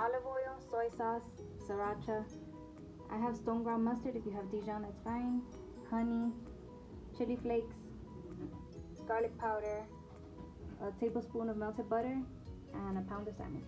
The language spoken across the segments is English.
olive oil, soy sauce, sriracha. I have stone ground mustard. If you have Dijon, that's fine. Honey, chili flakes, garlic powder, a tablespoon of melted butter, and a pound of salmon.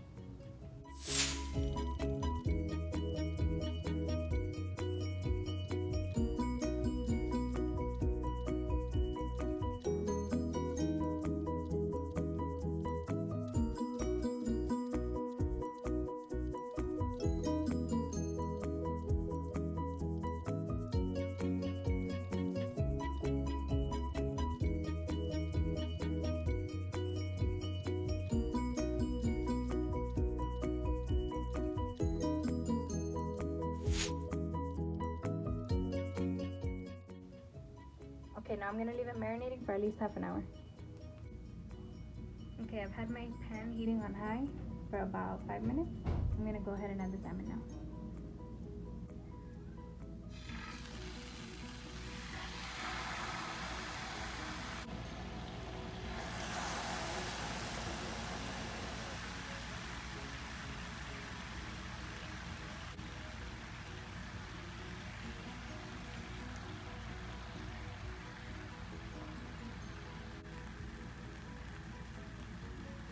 Okay, now I'm gonna leave it marinating for at least half an hour. Okay, I've had my pan heating on high for about 5 minutes. I'm gonna go ahead and add the salmon now.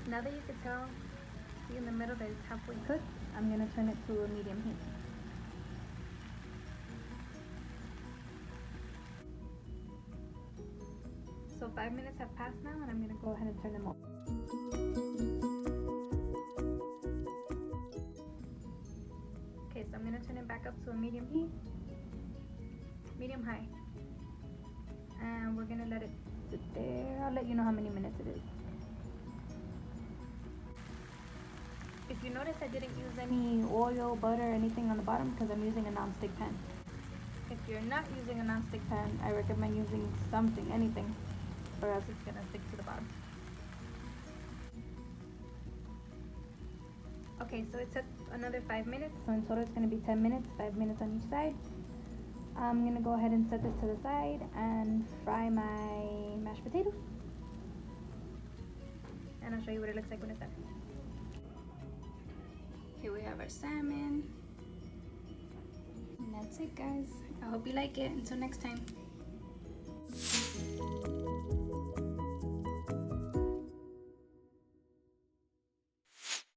Now that you can tell, see in the middle that it's halfway cooked, I'm gonna turn it to a medium heat. So 5 minutes have passed now, and I'm gonna go ahead and turn them over. Okay, so I'm gonna turn it back up to a medium heat, medium high, and we're gonna let it sit there. I'll let you know how many minutes it is. If you notice, I didn't use any oil, butter, anything on the bottom because I'm using a non-stick pan. If you're not using a non-stick pan, I recommend using something, anything, or else it's gonna stick to the bottom. Okay, so it took another 5 minutes, so in total it's gonna be 10 minutes, 5 minutes on each side. I'm gonna go ahead and set this to the side and fry my mashed potatoes. And I'll show you what it looks like when it's done. Here we have our salmon. And that's it, guys. I hope you like it. Until next time.